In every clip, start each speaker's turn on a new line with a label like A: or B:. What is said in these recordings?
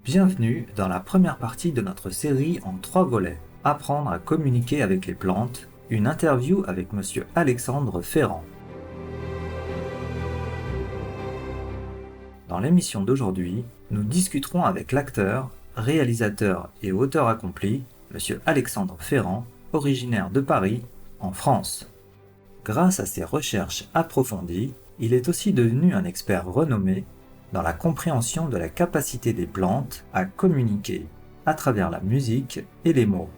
A: Bienvenue dans la première partie de notre série en 3 volets. Apprendre à communiquer avec les plantes, une interview avec Monsieur Alexandre Ferrand. Dans l'émission d'aujourd'hui, nous discuterons avec l'acteur, réalisateur et auteur accompli, Monsieur Alexandre Ferrand, originaire de Paris, en France. Grâce à ses recherches approfondies, il est aussi devenu un expert renommé dans la compréhension de la capacité des plantes à communiquer à travers la musique et les mots.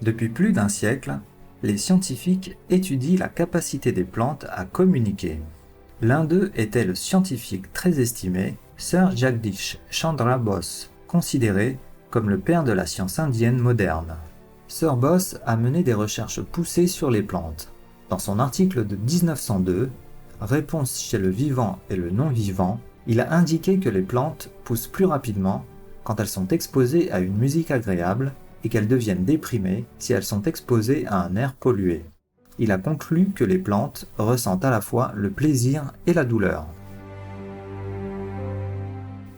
A: Depuis plus d'un siècle, les scientifiques étudient la capacité des plantes à communiquer. L'un d'eux était le scientifique très estimé Sir Jagdish Chandra Bose, considéré comme le père de la science indienne moderne. Sir Bose a mené des recherches poussées sur les plantes. Dans son article de 1902, Réponse chez le vivant et le non-vivant, il a indiqué que les plantes poussent plus rapidement quand elles sont exposées à une musique agréable et qu'elles deviennent déprimées si elles sont exposées à un air pollué. Il a conclu que les plantes ressentent à la fois le plaisir et la douleur.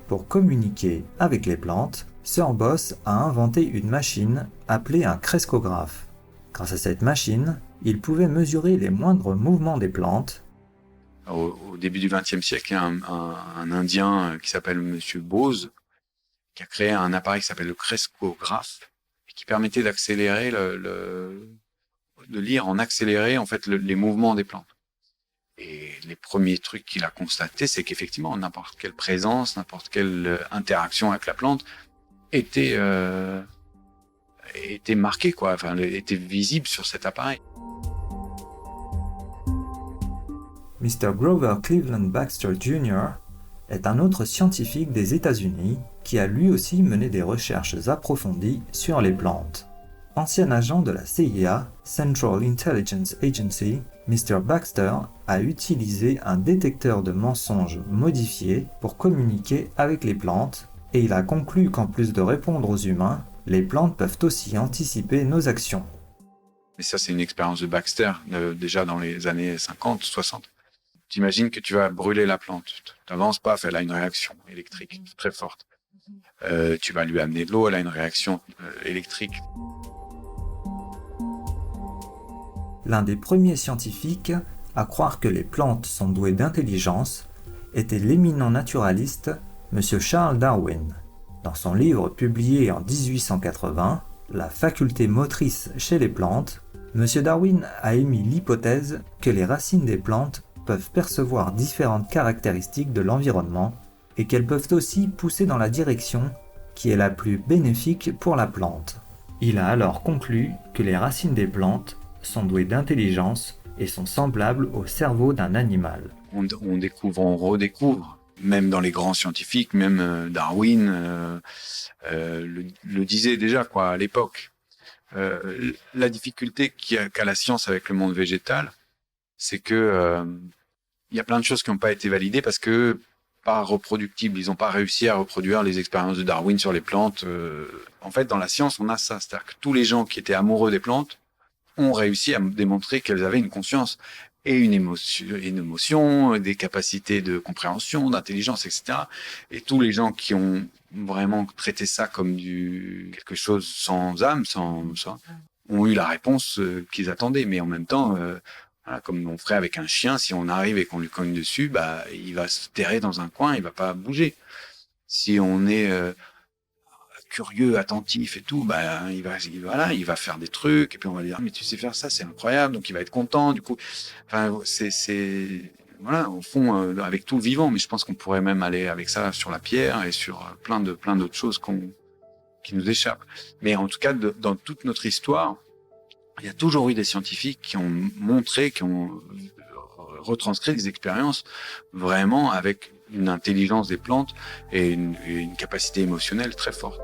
A: Pour communiquer avec les plantes, Sir Bose a inventé une machine appelée un crescographe. Grâce à cette machine, il pouvait mesurer les moindres mouvements des plantes.
B: Au début du XXe siècle, il y a un Indien qui s'appelle Monsieur Bose, qui a créé un appareil qui s'appelle le crescographe, et qui permettait d'accélérer de lire en accéléré en fait les mouvements des plantes. Et les premiers trucs qu'il a constatés, c'est qu'effectivement n'importe quelle présence, n'importe quelle interaction avec la plante était marquée, quoi, enfin était visible sur cet appareil.
A: Mr. Grover Cleveland Baxter Jr. est un autre scientifique des États-Unis qui a lui aussi mené des recherches approfondies sur les plantes. Ancien agent de la CIA, Central Intelligence Agency, Mr. Baxter a utilisé un détecteur de mensonges modifié pour communiquer avec les plantes et il a conclu qu'en plus de répondre aux humains, les plantes peuvent aussi anticiper nos actions.
B: Et ça, c'est une expérience de Baxter, déjà dans les années 50, 60. T'imagines que tu vas brûler la plante. Tu avances, paf, elle a une réaction électrique très forte. Tu vas lui amener de l'eau, elle a une réaction électrique.
A: L'un des premiers scientifiques à croire que les plantes sont douées d'intelligence était l'éminent naturaliste M. Charles Darwin. Dans son livre publié en 1880, La faculté motrice chez les plantes, M. Darwin a émis l'hypothèse que les racines des plantes peuvent percevoir différentes caractéristiques de l'environnement et qu'elles peuvent aussi pousser dans la direction qui est la plus bénéfique pour la plante. Il a alors conclu que les racines des plantes sont douées d'intelligence et sont semblables au cerveau d'un animal.
B: On découvre, on redécouvre, même dans les grands scientifiques, même Darwin le disait déjà quoi à l'époque. La difficulté qu'a la science avec le monde végétal, c'est que y a plein de choses qui n'ont pas été validées parce que pas reproductibles. Ils n'ont pas réussi à reproduire les expériences de Darwin sur les plantes. En fait, dans la science, on a ça. C'est-à-dire que tous les gens qui étaient amoureux des plantes ont réussi à démontrer qu'elles avaient une conscience et une émotion, des capacités de compréhension, d'intelligence, etc. Et tous les gens qui ont vraiment traité ça comme quelque chose sans âme, ont eu la réponse qu'ils attendaient. Mais en même temps, voilà, comme on ferait avec un chien, si on arrive et qu'on lui cogne dessus, bah, il va se terrer dans un coin, il va pas bouger. Si on est curieux, attentif et tout, bah, il va faire des trucs, et puis on va lui dire, mais tu sais faire ça, c'est incroyable, donc il va être content, du coup. Enfin, voilà, au fond, avec tout le vivant, mais je pense qu'on pourrait même aller avec ça sur la pierre et sur plein d'autres choses qui nous échappent. Mais en tout cas, dans toute notre histoire, il y a toujours eu des scientifiques qui ont montré, qui ont retranscrit des expériences vraiment avec une intelligence des plantes et une capacité émotionnelle très forte.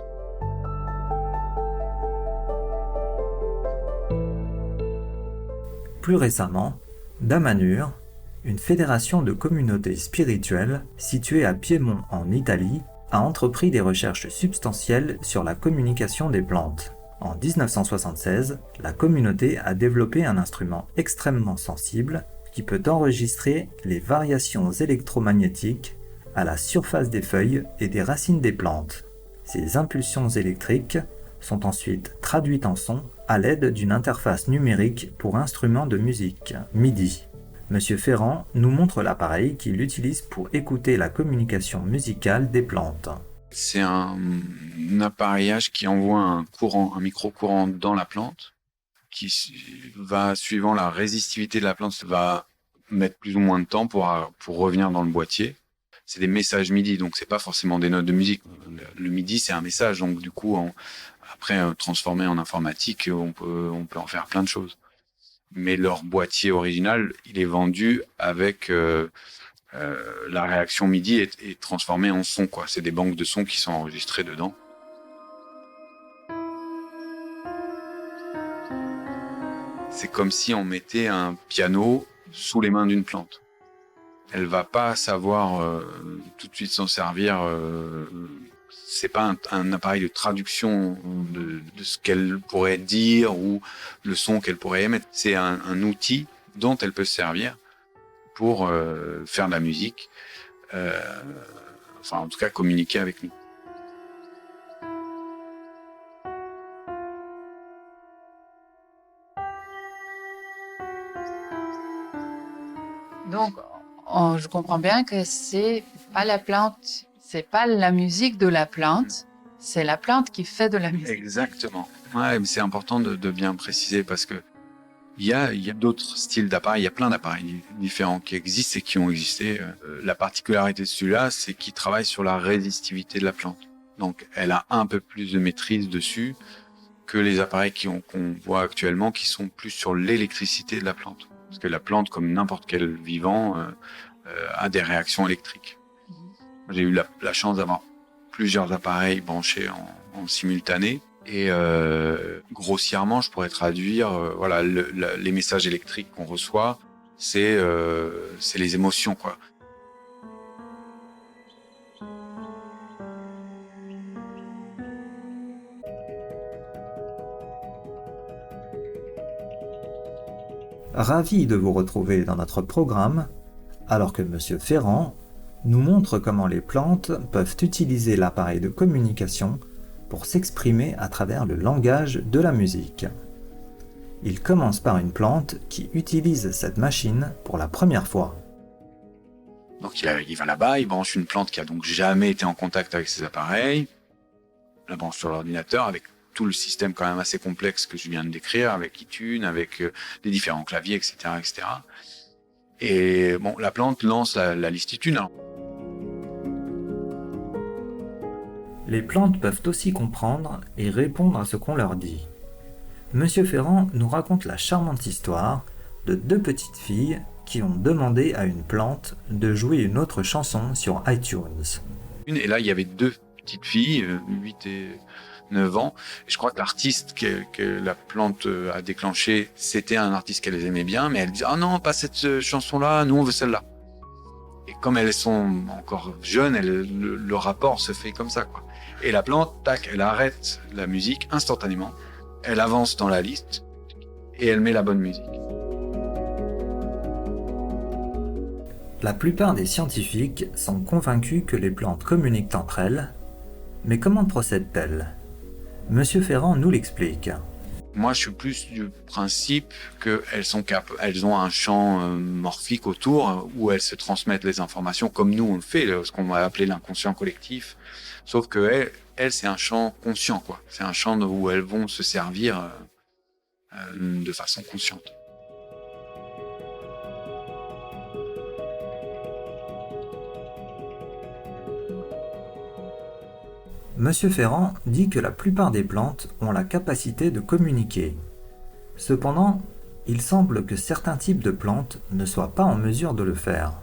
A: Plus récemment, Damanhur, une fédération de communautés spirituelles située à Piémont en Italie, a entrepris des recherches substantielles sur la communication des plantes. En 1976, la communauté a développé un instrument extrêmement sensible qui peut enregistrer les variations électromagnétiques à la surface des feuilles et des racines des plantes. Ces impulsions électriques sont ensuite traduites en son à l'aide d'une interface numérique pour instruments de musique, MIDI. Monsieur Ferrand nous montre l'appareil qu'il utilise pour écouter la communication musicale des plantes.
B: C'est un appareillage qui envoie un micro-courant dans la plante, qui va, suivant la résistivité de la plante, va mettre plus ou moins de temps pour revenir dans le boîtier. C'est des messages MIDI, donc c'est pas forcément des notes de musique. Le MIDI, c'est un message, donc du coup, après, transformé en informatique, on peut en faire plein de choses. Mais leur boîtier original, il est vendu avec la réaction MIDI est transformée en son, quoi. C'est des banques de sons qui sont enregistrées dedans. C'est comme si on mettait un piano sous les mains d'une plante. Elle va pas savoir tout de suite s'en servir. C'est pas un appareil de traduction de ce qu'elle pourrait dire ou le son qu'elle pourrait émettre. C'est un outil dont elle peut se servir pour faire de la musique, enfin en tout cas communiquer avec nous.
C: Donc, je comprends bien que c'est pas la plante, c'est pas la musique de la plante, c'est la plante qui fait de la musique.
B: Exactement. Ouais, mais c'est important de bien préciser parce que il y a d'autres styles d'appareils, il y a plein d'appareils différents qui existent et qui ont existé. La particularité de celui-là, c'est qu'il travaille sur la résistivité de la plante. Donc, elle a un peu plus de maîtrise dessus que les appareils qu'on voit actuellement qui sont plus sur l'électricité de la plante. Parce que la plante, comme n'importe quel vivant, a des réactions électriques. J'ai eu la chance d'avoir plusieurs appareils branchés en simultané. Et grossièrement, je pourrais traduire voilà, les messages électriques qu'on reçoit, c'est les émotions, quoi.
A: Ravi de vous retrouver dans notre programme, alors que Monsieur Ferrand nous montre comment les plantes peuvent utiliser l'appareil de communication pour s'exprimer à travers le langage de la musique. Il commence par une plante qui utilise cette machine pour la première fois.
B: Donc il va là-bas, il branche une plante qui a donc jamais été en contact avec ces appareils, la branche sur l'ordinateur avec tout le système quand même assez complexe que je viens de décrire, avec iTunes, avec les différents claviers, etc., etc. Et bon, la plante lance la liste iTunes. Alors.
A: Les plantes peuvent aussi comprendre et répondre à ce qu'on leur dit. Monsieur Ferrand nous raconte la charmante histoire de deux petites filles qui ont demandé à une plante de jouer une autre chanson sur iTunes.
B: Et là, il y avait deux petites filles, 8 et 9 ans. Et je crois que l'artiste que la plante a déclenché, c'était un artiste qu'elles aimaient bien, mais elles disaient « Ah non, pas cette chanson-là, nous on veut celle-là ». Et comme elles sont encore jeunes, le rapport se fait comme ça, quoi. Et la plante, tac, elle arrête la musique instantanément. Elle avance dans la liste et elle met la bonne musique.
A: La plupart des scientifiques sont convaincus que les plantes communiquent entre elles, mais comment procèdent-elles ? Monsieur Ferrand nous l'explique.
B: Moi, je suis plus du principe qu'elles ont un champ morphique autour où elles se transmettent les informations comme nous on le fait, ce qu'on va appeler l'inconscient collectif. Sauf que elles, c'est un champ conscient, quoi. C'est un champ où elles vont se servir de façon consciente.
A: Monsieur Ferrand dit que la plupart des plantes ont la capacité de communiquer. Cependant, il semble que certains types de plantes ne soient pas en mesure de le faire.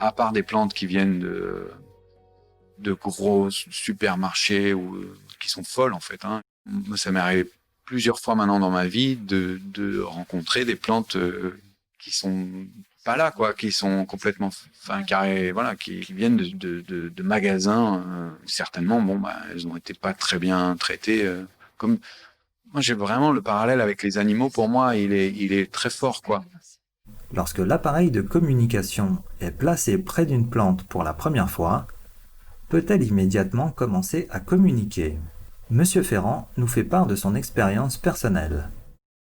B: À part des plantes qui viennent de gros supermarchés ou qui sont folles en fait. Hein. Moi, ça m'est arrivé plusieurs fois maintenant dans ma vie de rencontrer des plantes qui sont pas là, quoi, qui sont complètement, carré, voilà, qui viennent de magasins. Certainement, bon, elles ont été pas très bien traitées. Comme moi, j'ai vraiment le parallèle avec les animaux. Pour moi, il est très fort, quoi.
A: Lorsque l'appareil de communication est placé près d'une plante pour la première fois, peut-elle immédiatement commencer à communiquer? Monsieur Ferrand nous fait part de son expérience personnelle.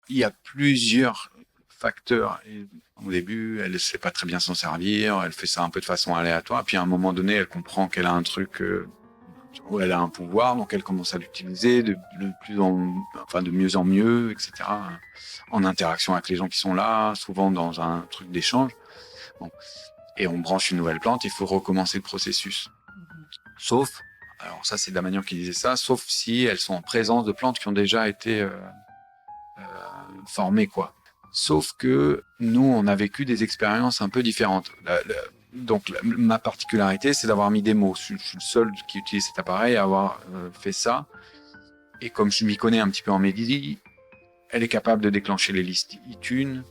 B: Il y a plusieurs facteurs. Et au début, elle ne sait pas très bien s'en servir, elle fait ça un peu de façon aléatoire, puis à un moment donné, elle comprend qu'elle a un truc où elle a un pouvoir, donc elle commence à l'utiliser de mieux en mieux, etc. En interaction avec les gens qui sont là, souvent dans un truc d'échange. Bon. Et on branche une nouvelle plante, il faut recommencer le processus. Sauf, alors ça c'est Damanian qui disait ça, sauf si elles sont en présence de plantes qui ont déjà été formées, quoi. Sauf que nous, on a vécu des expériences un peu différentes. Ma particularité, c'est d'avoir mis des mots. Je suis le seul qui utilise cet appareil à avoir fait ça. Et comme je m'y connais un petit peu en MIDI, elle est capable de déclencher les listes iTunes,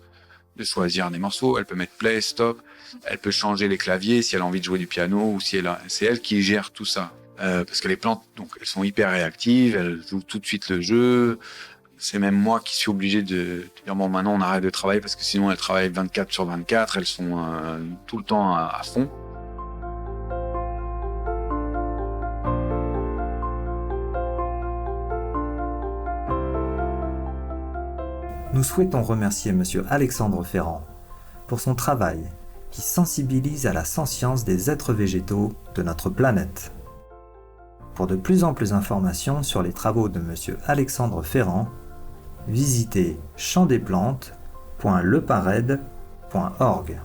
B: de choisir des morceaux. Elle peut mettre play, stop. Elle peut changer les claviers si elle a envie de jouer du piano ou si c'est elle qui gère tout ça. Parce que les plantes, donc, elles sont hyper réactives, elles jouent tout de suite le jeu. C'est même moi qui suis obligé de dire bon, maintenant on arrête de travailler parce que sinon elles travaillent 24/24, elles sont tout le temps à fond.
A: Nous souhaitons remercier Monsieur Alexandre Ferrand pour son travail qui sensibilise à la sentience des êtres végétaux de notre planète. Pour de plus amples informations sur les travaux de Monsieur Alexandre Ferrand, visitez champdesplantes.lepared.org.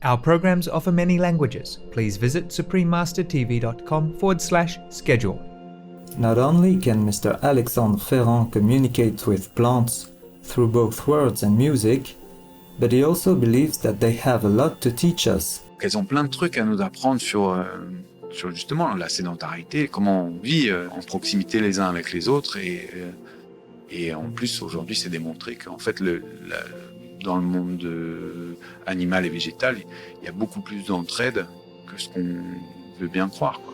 D: Our programs offer many languages. Please visit suprememastertv.com/schedule.
A: Not only can Mr. Alexandre Ferrand communicate with plants through both words and music, but he also believes that they have a lot to teach us.
B: Elles ont plein de trucs à nous apprendre sur justement la sédentarité, comment on vit en proximité les uns avec les autres. Et en plus, aujourd'hui, c'est démontré qu'en fait, dans le monde animal et végétal, il y a beaucoup plus d'entraide que ce qu'on veut bien croire, quoi.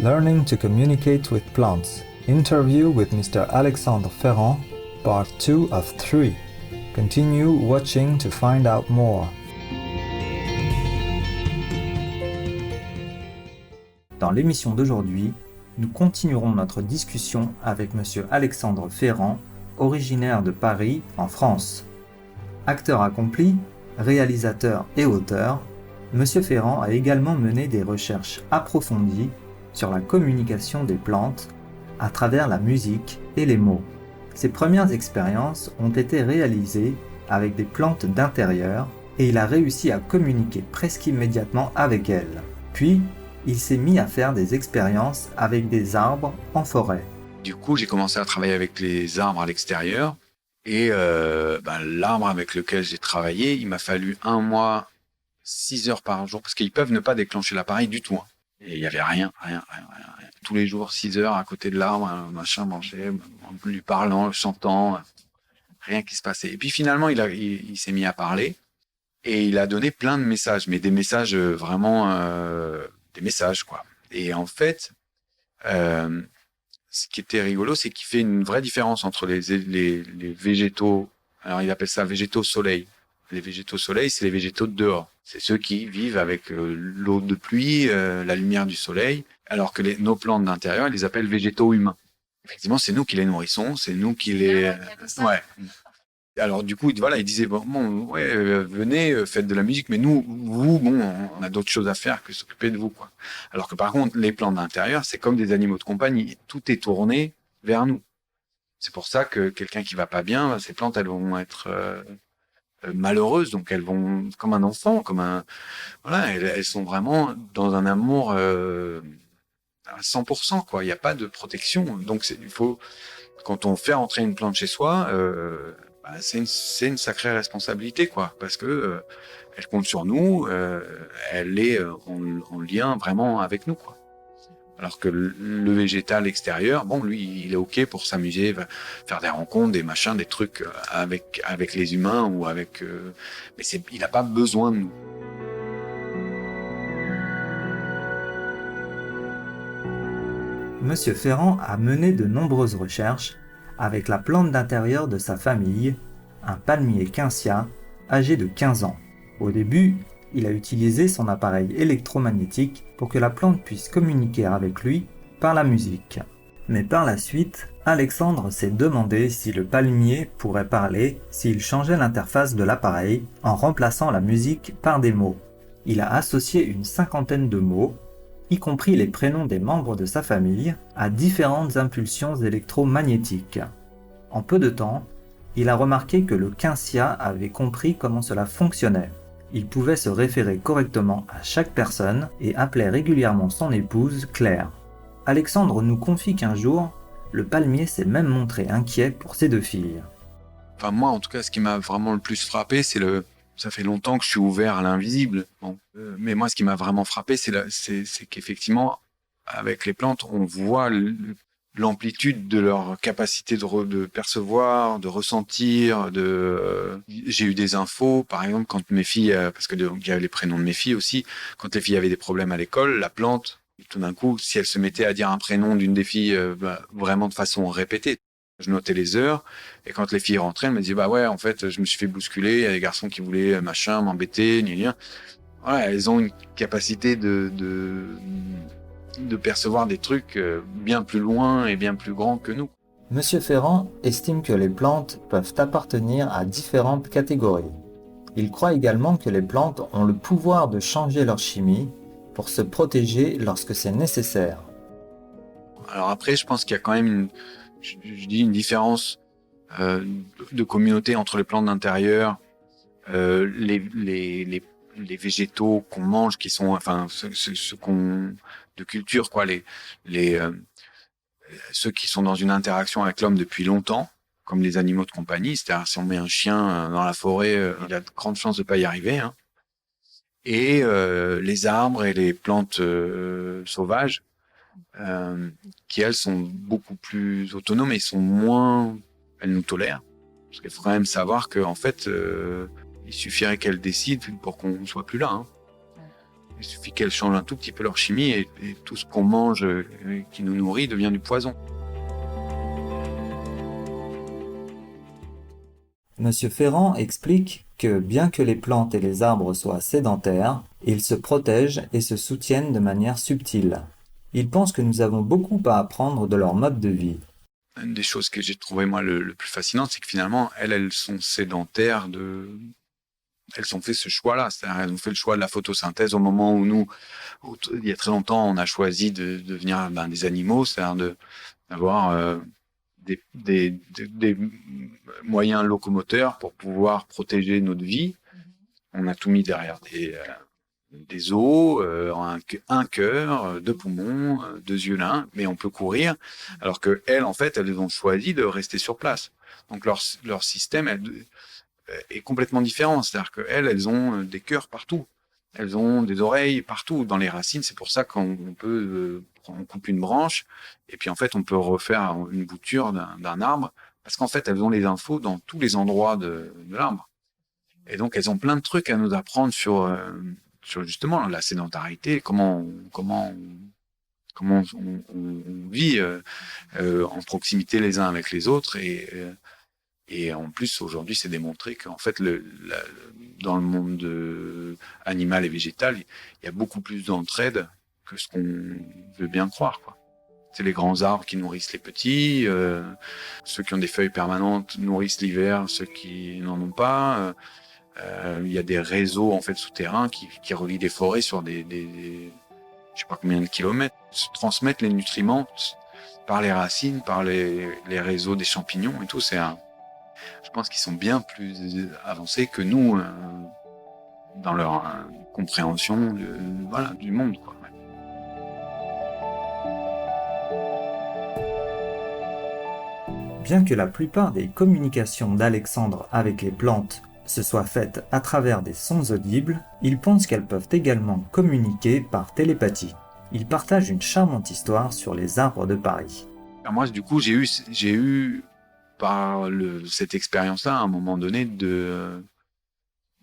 A: Learning to communicate with plants. Interview with Mr. Alexandre Ferrand, part 2 of 3. Continue watching to find out more. Dans l'émission d'aujourd'hui, nous continuerons notre discussion avec Monsieur Alexandre Ferrand, originaire de Paris, en France. Acteur accompli, réalisateur et auteur, Monsieur Ferrand a également mené des recherches approfondies sur la communication des plantes à travers la musique et les mots. Ses premières expériences ont été réalisées avec des plantes d'intérieur et il a réussi à communiquer presque immédiatement avec elles. Puis, il s'est mis à faire des expériences avec des arbres en forêt.
B: Du coup, j'ai commencé à travailler avec les arbres à l'extérieur et l'arbre avec lequel j'ai travaillé, il m'a fallu 1 mois, 6 heures par jour parce qu'ils peuvent ne pas déclencher l'appareil du tout, hein. Et il y avait rien. Tous les jours, 6 heures à côté de l'arbre, machin, manger, en lui parlant, chantant, rien qui se passait. Et puis finalement, il s'est mis à parler et il a donné plein de messages, mais des messages vraiment, des messages, quoi. Et en fait, ce qui était rigolo, c'est qu'il fait une vraie différence entre les végétaux. Alors, il appelle ça végétaux soleil. Les végétaux soleil, c'est les végétaux de dehors. C'est ceux qui vivent avec l'eau de pluie, la lumière du soleil, alors que nos plantes d'intérieur, ils les appellent végétaux humains. Effectivement, c'est nous qui les nourrissons, c'est nous qui les... Ouais. Alors du coup, voilà, il disait, venez, faites de la musique, mais nous, on a d'autres choses à faire que s'occuper de vous, quoi. Alors que par contre, les plantes d'intérieur, c'est comme des animaux de compagnie, tout est tourné vers nous. C'est pour ça que quelqu'un qui va pas bien, ces plantes, elles vont être... malheureuses, donc elles vont comme un enfant, elles sont vraiment dans un amour à 100%, quoi. Il n'y a pas de protection, donc il faut, quand on fait entrer une plante chez soi, c'est une sacrée responsabilité, quoi, parce que elle compte sur nous, elle est en lien vraiment avec nous, quoi. Alors que le végétal extérieur, lui, il est OK pour s'amuser, faire des rencontres, des machins, des trucs avec les humains ou avec... mais il n'a pas besoin de nous.
A: Monsieur Ferrand a mené de nombreuses recherches avec la plante d'intérieur de sa famille, un palmier quincia âgé de 15 ans. Au début, il a utilisé son appareil électromagnétique pour que la plante puisse communiquer avec lui par la musique. Mais par la suite, Alexandre s'est demandé si le palmier pourrait parler s'il changeait l'interface de l'appareil en remplaçant la musique par des mots. Il a associé une cinquantaine de mots, y compris les prénoms des membres de sa famille, à différentes impulsions électromagnétiques. En peu de temps, il a remarqué que le quincia avait compris comment cela fonctionnait. Il pouvait se référer correctement à chaque personne et appelait régulièrement son épouse Claire. Alexandre nous confie qu'un jour, le palmier s'est même montré inquiet pour ses 2 filles.
B: Enfin, moi, en tout cas, ce qui m'a vraiment le plus frappé, ça fait longtemps que je suis ouvert à l'invisible. Bon. Mais moi, ce qui m'a vraiment frappé, c'est qu'effectivement, avec les plantes, on voit l'amplitude de leur capacité de percevoir, de ressentir. J'ai eu des infos, par exemple, quand mes filles, parce que il y avait les prénoms de mes filles aussi, quand les filles avaient des problèmes à l'école, la plante, tout d'un coup, si elle se mettait à dire un prénom d'une des filles vraiment de façon répétée, je notais les heures, et quand les filles rentraient, elles me disaient bah ouais, en fait, je me suis fait bousculer, il y a des garçons qui voulaient machin, m'embêter, gna. Voilà, elles ont une capacité de percevoir des trucs bien plus loin et bien plus grands que nous.
A: Monsieur Ferrand estime que les plantes peuvent appartenir à différentes catégories. Il croit également que les plantes ont le pouvoir de changer leur chimie pour se protéger lorsque c'est nécessaire.
B: Alors après, je pense qu'il y a quand même une différence de communauté entre les plantes d'intérieur, les végétaux qu'on mange, qui sont, enfin, ceux qu'on de culture, quoi, ceux qui sont dans une interaction avec l'homme depuis longtemps, comme les animaux de compagnie. C'est-à-dire, si on met un chien dans la forêt, il a de grandes chances de pas y arriver, hein. Et les arbres et les plantes sauvages, qui elles sont beaucoup plus autonomes et elles nous tolèrent. Parce qu'il faut quand même savoir que en fait, il suffirait qu'elles décident pour qu'on ne soit plus là, hein. Il suffit qu'elles changent un tout petit peu leur chimie et tout ce qu'on mange qui nous nourrit devient du poison.
A: Monsieur Ferrand explique que bien que les plantes et les arbres soient sédentaires, ils se protègent et se soutiennent de manière subtile. Il pense que nous avons beaucoup à apprendre de leur mode de vie.
B: Une des choses que j'ai trouvé moi le plus fascinant, c'est que finalement, elles sont sédentaires elles ont fait ce choix-là, c'est-à-dire elles ont fait le choix de la photosynthèse au moment où nous, il y a très longtemps, on a choisi de devenir des animaux, c'est-à-dire d'avoir des moyens locomoteurs pour pouvoir protéger notre vie. On a tout mis derrière des os, un cœur, 2 poumons, 2 yeux l'un, mais on peut courir, alors que elles, en fait, elles ont choisi de rester sur place. Donc leur système est complètement différent, c'est-à-dire qu'elles ont des cœurs partout, elles ont des oreilles partout dans les racines. C'est pour ça qu'on peut on coupe une branche et puis en fait on peut refaire une bouture d'un arbre, parce qu'en fait elles ont les infos dans tous les endroits de l'arbre. Et donc elles ont plein de trucs à nous apprendre sur justement la sédentarité, comment on vit en proximité les uns avec les autres. Et en plus, aujourd'hui, c'est démontré qu'en fait, dans le monde animal et végétal, il y a beaucoup plus d'entraide que ce qu'on veut bien croire, quoi. C'est les grands arbres qui nourrissent les petits, ceux qui ont des feuilles permanentes nourrissent l'hiver, ceux qui n'en ont pas. Il y a des réseaux en fait souterrains qui relient des forêts sur des je sais pas combien de kilomètres, se transmettent les nutriments par les racines, par les réseaux des champignons et tout. Je pense qu'ils sont bien plus avancés que nous dans leur compréhension du monde, quoi.
A: Bien que la plupart des communications d'Alexandre avec les plantes se soient faites à travers des sons audibles, il pense qu'elles peuvent également communiquer par télépathie. Il partage une charmante histoire sur les arbres de Paris.
B: Alors moi, du coup, j'ai eu par cette expérience-là, à un moment donné,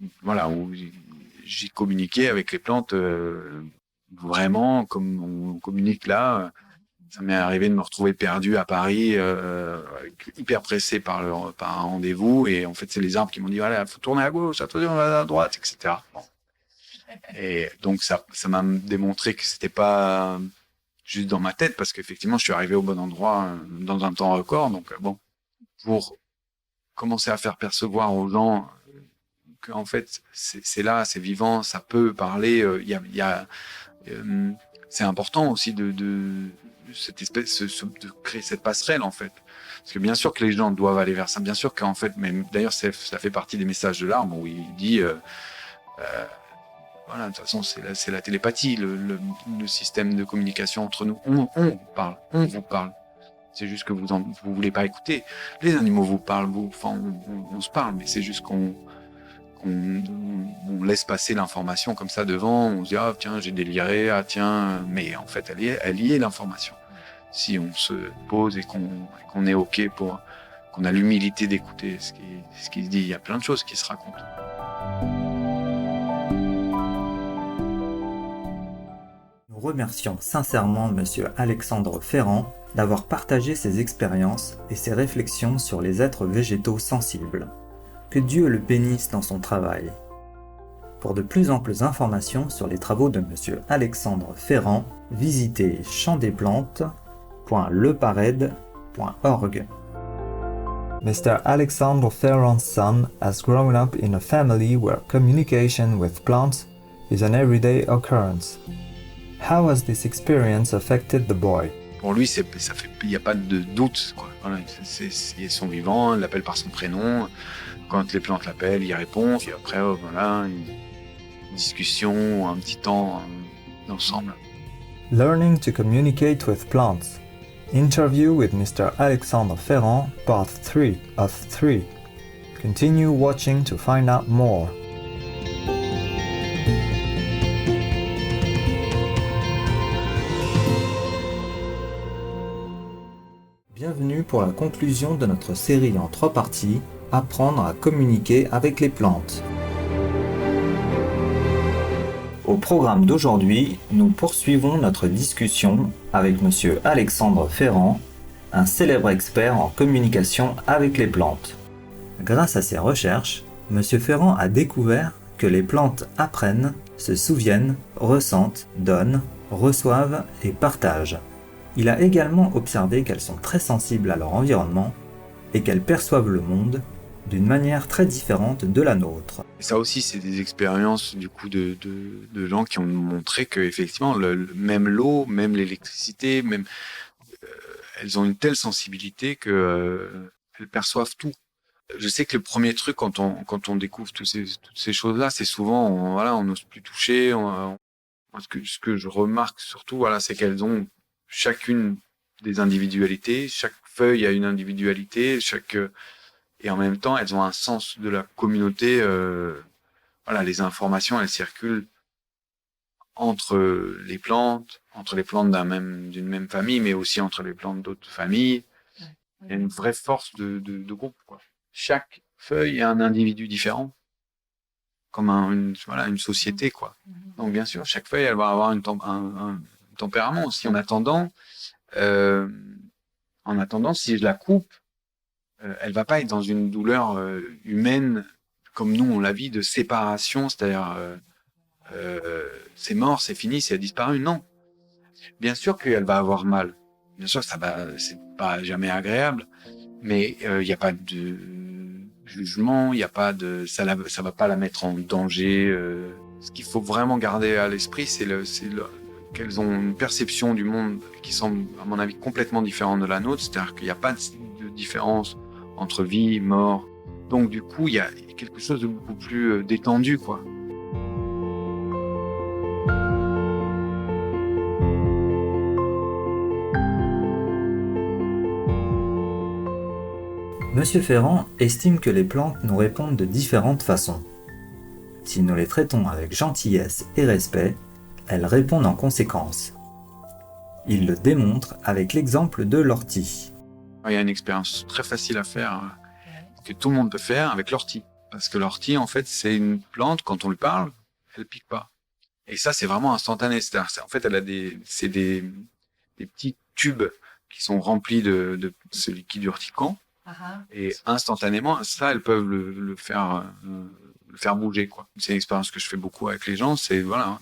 B: où j'ai communiqué avec les plantes vraiment comme on communique là. Ça m'est arrivé de me retrouver perdu à Paris, hyper pressé par un rendez-vous. Et en fait, c'est les arbres qui m'ont dit, voilà, faut tourner à gauche, attention, on va à droite, etc. Bon. Et donc, ça m'a démontré que c'était pas juste dans ma tête, parce qu'effectivement, je suis arrivé au bon endroit dans un temps record. Donc, bon, pour commencer à faire percevoir aux gens qu'en fait, c'est là, c'est vivant, ça peut parler, c'est important aussi de cette espèce de créer cette passerelle en fait, parce que bien sûr que les gens doivent aller vers ça, bien sûr qu'en fait, mais d'ailleurs ça fait partie des messages de l'arbre où il dit voilà, de toute façon c'est la télépathie, le système de communication entre nous, on vous parle, c'est juste que vous voulez pas écouter. Les animaux vous parlent, on se parle, mais c'est juste qu'on laisse passer l'information comme ça devant, on se dit, ah tiens, j'ai déliré, ah tiens, mais en fait, elle y est l'information. Si on se pose et qu'on est OK qu'on a l'humilité d'écouter ce qui se dit, il y a plein de choses qui se racontent.
A: Nous remercions sincèrement Monsieur Alexandre Ferrand d'avoir partagé ses expériences et ses réflexions sur les êtres végétaux sensibles. Que Dieu le bénisse dans son travail. Pour de plus amples informations sur les travaux de Monsieur Alexandre Ferrand, visitez champdesplantes.lepared.org. Mr. Alexandre Ferrand's son has grown up in a family where communication with plants is an everyday occurrence. How has this experience affected the boy?
B: Pour lui, il n'y a pas de doute, quoi. Voilà, ils sont vivants, il l'appelle par son prénom. Quand les plantes l'appellent, il répond. Et après, voilà, une discussion, un petit temps ensemble.
A: Learning to communicate with plants. Interview with Mr. Alexandre Ferrand, part 3 of 3. Continue watching to find out more. Bienvenue pour la conclusion de notre série en 3 parties, Apprendre à communiquer avec les plantes. Au programme d'aujourd'hui, nous poursuivons notre discussion avec Monsieur Alexandre Ferrand, un célèbre expert en communication avec les plantes. Grâce à ses recherches, Monsieur Ferrand a découvert que les plantes apprennent, se souviennent, ressentent, donnent, reçoivent et partagent. Il a également observé qu'elles sont très sensibles à leur environnement et qu'elles perçoivent le monde d'une manière très différente de la nôtre.
B: Et ça aussi, c'est des expériences du coup de gens qui ont montré que effectivement, même l'eau, même l'électricité, même elles ont une telle sensibilité que elles perçoivent tout. Je sais que le premier truc quand on découvre toutes ces choses-là, c'est souvent on n'ose plus toucher. Ce que je remarque surtout, voilà, c'est qu'elles ont chacune des individualités. Chaque feuille a une individualité. Et en même temps, elles ont un sens de la communauté. Voilà, les informations, elles circulent entre les plantes d'une même famille, mais aussi entre les plantes d'autres familles. Il y a une vraie force de groupe, quoi. Chaque feuille est un individu différent, comme une société, quoi. Donc bien sûr, chaque feuille, elle va avoir un tempérament aussi. En attendant, si je la coupe, elle va pas être dans une douleur humaine comme nous on la vit de séparation, c'est-à-dire c'est mort, c'est fini, c'est disparu. Non, bien sûr qu'elle va avoir mal. Bien sûr, c'est pas jamais agréable, mais il y a pas de jugement, il y a pas de ça va pas la mettre en danger. Ce qu'il faut vraiment garder à l'esprit, c'est qu'elles ont une perception du monde qui semble, à mon avis, complètement différente de la nôtre. C'est-à-dire qu'il n'y a pas de différence entre vie, mort. Donc du coup, il y a quelque chose de beaucoup plus détendu, quoi.
A: Monsieur Ferrand estime que les plantes nous répondent de différentes façons. Si nous les traitons avec gentillesse et respect, elles répondent en conséquence. Il le démontre avec l'exemple de l'ortie.
B: Il y a une expérience très facile à faire, que tout le monde peut faire avec l'ortie. Parce que l'ortie, en fait, c'est une plante, quand on lui parle, elle pique pas. Et ça, c'est vraiment instantané. En fait, elle a des petits tubes qui sont remplis de ce liquide urticant. Et instantanément, ça, elles peuvent le faire bouger, quoi. C'est une expérience que je fais beaucoup avec les gens. C'est voilà,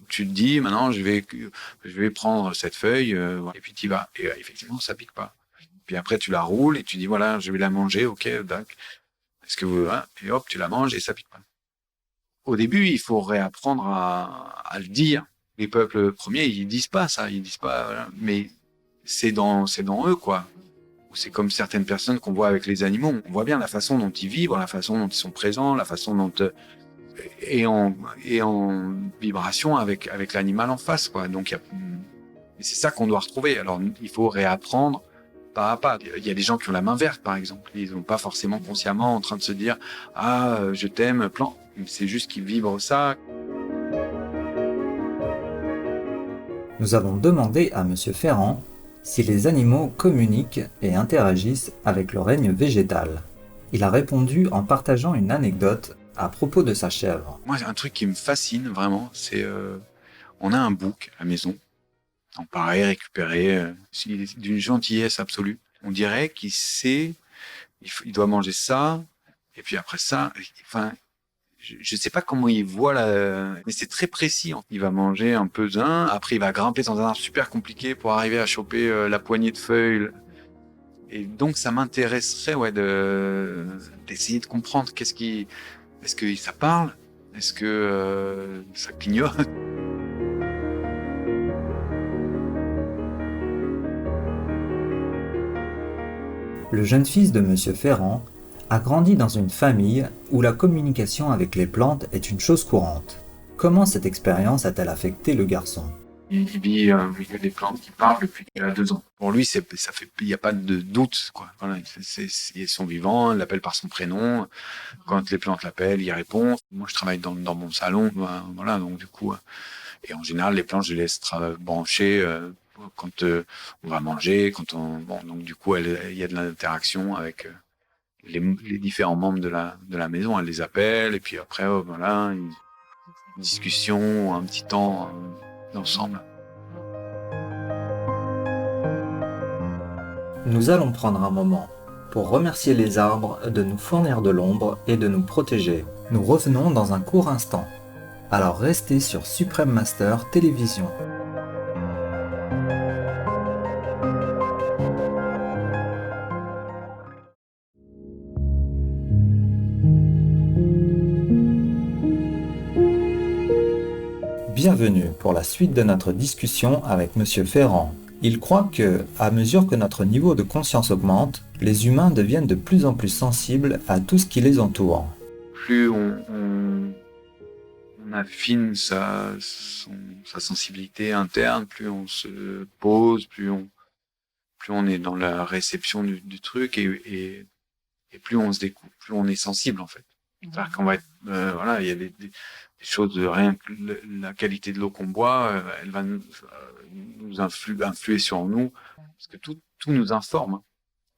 B: tu te dis maintenant, je vais prendre cette feuille, et puis tu y vas. Et effectivement, ça pique pas. Puis après, tu la roules et tu dis voilà, je vais la manger, ok, d'accord. Est-ce que vous, hein, et hop, tu la manges et ça pique pas. Au début, il faut réapprendre à le dire. Les peuples premiers, ils disent pas ça, ils disent pas, voilà. Mais c'est dans eux, quoi. C'est comme certaines personnes qu'on voit avec les animaux. On voit bien la façon dont ils vivent, la façon dont ils sont présents, la façon dont et en vibration avec l'animal en face, quoi. Donc et c'est ça qu'on doit retrouver. Alors il faut réapprendre pas à pas. Il y a des gens qui ont la main verte, par exemple. Ils n'ont pas forcément consciemment en train de se dire ah je t'aime, plan. C'est juste qu'ils vibrent ça.
A: Nous avons demandé à Monsieur Ferrand si les animaux communiquent et interagissent avec le règne végétal. Il a répondu en partageant une anecdote à propos de sa chèvre.
B: Moi, un truc qui me fascine vraiment, c'est on a un bouc à la maison, emparé, récupéré, d'une gentillesse absolue. On dirait qu'il sait, il doit manger ça, et puis après ça, enfin, je sais pas comment il voit mais c'est très précis. Il va manger un peu après il va grimper dans un arbre super compliqué pour arriver à choper la poignée de feuilles. Et donc ça m'intéresserait d'essayer de comprendre est-ce que ça parle, est-ce que ça clignote.
A: Le jeune fils de Monsieur Ferrand a grandi dans une famille où la communication avec les plantes est une chose courante. Comment cette expérience a-t-elle affecté le garçon ?
B: Il vit au milieu des plantes qui parlent depuis qu'il a 2 ans. Pour lui, il n'y a pas de doute, quoi. Voilà, ils sont vivants, il l'appelle par son prénom. Quand les plantes l'appellent, il répond. Moi, je travaille dans mon salon, voilà, donc du coup, et en général, les plantes, je les laisse brancher quand on va manger, donc du coup, il y a de l'interaction avec les différents membres de la maison. Elle les appelle, et puis après, voilà, une discussion, un petit temps ensemble.
A: Nous allons prendre un moment pour remercier les arbres de nous fournir de l'ombre et de nous protéger. Nous revenons dans un court instant. Alors restez sur Supreme Master Télévision. Bienvenue pour la suite de notre discussion avec Monsieur Ferrand. Il croit que, à mesure que notre niveau de conscience augmente, les humains deviennent de plus en plus sensibles à tout ce qui les entoure.
B: Plus on affine sa sensibilité interne, plus on se pose, plus on est dans la réception du truc et plus on se découvre, plus on est sensible en fait. C'est-à-dire qu'on va être, voilà, il y a des choses, rien que la qualité de l'eau qu'on boit, elle va nous influer sur nous, parce que tout nous informe, hein.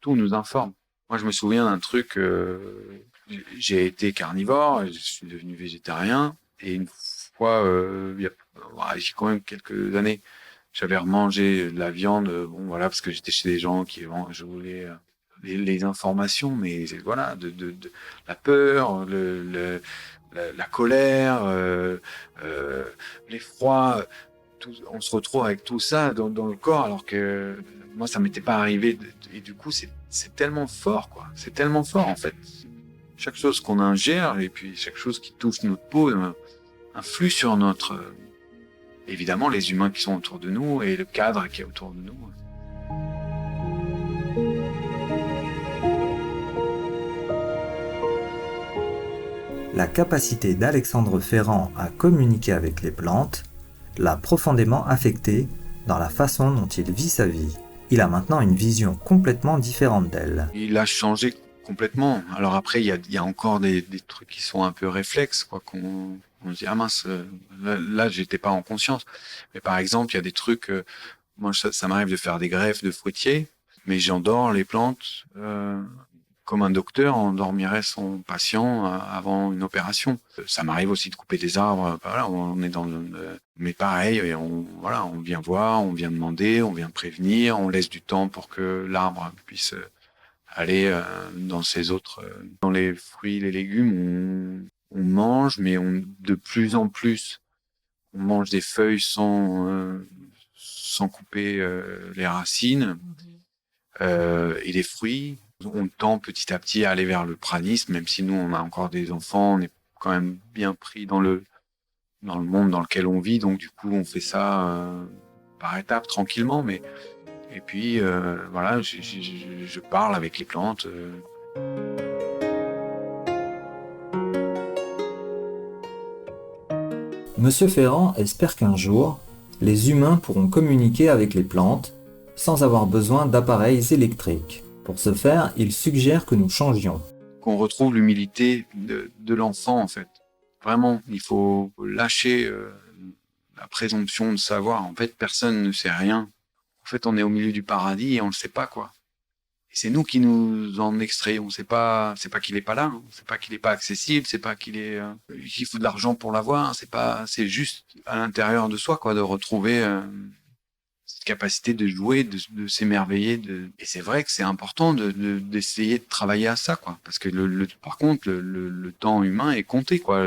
B: Tout nous informe. Moi, je me souviens d'un truc, j'ai été carnivore, je suis devenu végétarien, et une fois, j'ai quand même quelques années, j'avais remangé de la viande, voilà, parce que j'étais chez des gens je voulais les informations, mais voilà, de la peur, la colère, l'effroi, on se retrouve avec tout ça dans le corps, alors que moi, ça m'était pas arrivé. Et du coup, c'est tellement fort, quoi. C'est tellement fort, en fait. Chaque chose qu'on ingère, et puis chaque chose qui touche notre peau, influe sur évidemment, les humains qui sont autour de nous et le cadre qui est autour de nous.
A: La capacité d'Alexandre Ferrand à communiquer avec les plantes l'a profondément affecté dans la façon dont il vit sa vie. Il a maintenant une vision complètement différente d'elle.
B: Il a changé complètement. Alors après, il y a encore des trucs qui sont un peu réflexes, quoi, qu'on se dit, ah mince, là j'étais pas en conscience. Mais par exemple, il y a des trucs, moi ça m'arrive de faire des greffes de fruitiers, mais j'endors les plantes comme un docteur endormirait son patient avant une opération. Ça m'arrive aussi de couper des arbres. Voilà, on est mais pareil, et on vient voir, on vient demander, on vient prévenir, on laisse du temps pour que l'arbre puisse aller dans ses autres. Dans les fruits, les légumes, on mange, mais de plus en plus, on mange des feuilles sans couper les racines. Et les fruits, on tend petit à petit à aller vers le pranisme, même si nous, on a encore des enfants, on est quand même bien pris dans le monde dans lequel on vit, donc du coup, on fait ça par étapes, tranquillement, mais et puis voilà, je parle avec les plantes.
A: Monsieur Ferrand espère qu'un jour, les humains pourront communiquer avec les plantes sans avoir besoin d'appareils électriques. Pour ce faire, il suggère que nous changions.
B: Qu'on retrouve l'humilité de l'enfant, en fait. Vraiment, il faut lâcher la présomption de savoir. En fait, personne ne sait rien. En fait, on est au milieu du paradis et on ne le sait pas, quoi. Et c'est nous qui nous en extrayons. C'est pas qu'il est pas là, hein. C'est pas qu'il est pas accessible, c'est pas qu'il faut de l'argent pour l'avoir. C'est juste à l'intérieur de soi, quoi, de retrouver cette capacité de jouer, de s'émerveiller. Et c'est vrai que c'est important d'essayer de travailler à ça, quoi. Parce que par contre, le temps humain est compté, quoi.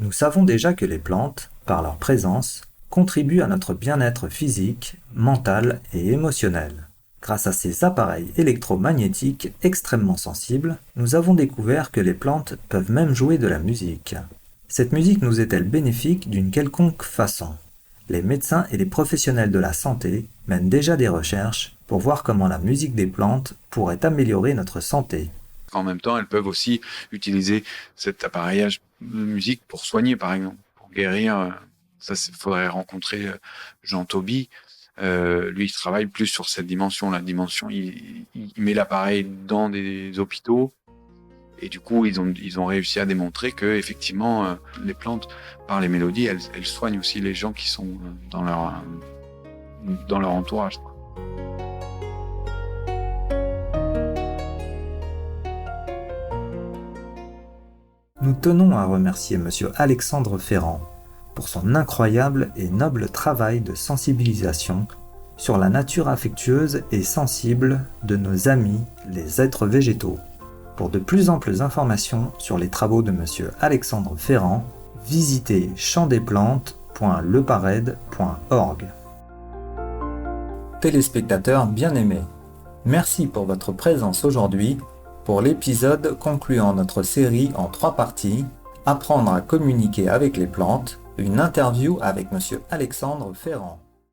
A: Nous savons déjà que les plantes, par leur présence, contribuent à notre bien-être physique, mental et émotionnel. Grâce à ces appareils électromagnétiques extrêmement sensibles, nous avons découvert que les plantes peuvent même jouer de la musique. Cette musique nous est-elle bénéfique d'une quelconque façon ? Les médecins et les professionnels de la santé mènent déjà des recherches pour voir comment la musique des plantes pourrait améliorer notre santé.
B: En même temps, elles peuvent aussi utiliser cet appareillage de musique pour soigner, par exemple, pour guérir. Ça, il faudrait rencontrer Jean Toby. Lui, il travaille plus sur cette dimension. La dimension, il met l'appareil dans des hôpitaux. Et du coup, ils ont réussi à démontrer que effectivement, les plantes, par les mélodies, elles soignent aussi les gens qui sont dans leur entourage.
A: Nous tenons à remercier Monsieur Alexandre Ferrand pour son incroyable et noble travail de sensibilisation sur la nature affectueuse et sensible de nos amis, les êtres végétaux. Pour de plus amples informations sur les travaux de Monsieur Alexandre Ferrand, visitez champdesplantes.lepared.org. Téléspectateurs bien-aimés, merci pour votre présence aujourd'hui pour l'épisode concluant notre série en 3 parties, Apprendre à communiquer avec les plantes, une interview avec Monsieur Alexandre Ferrand.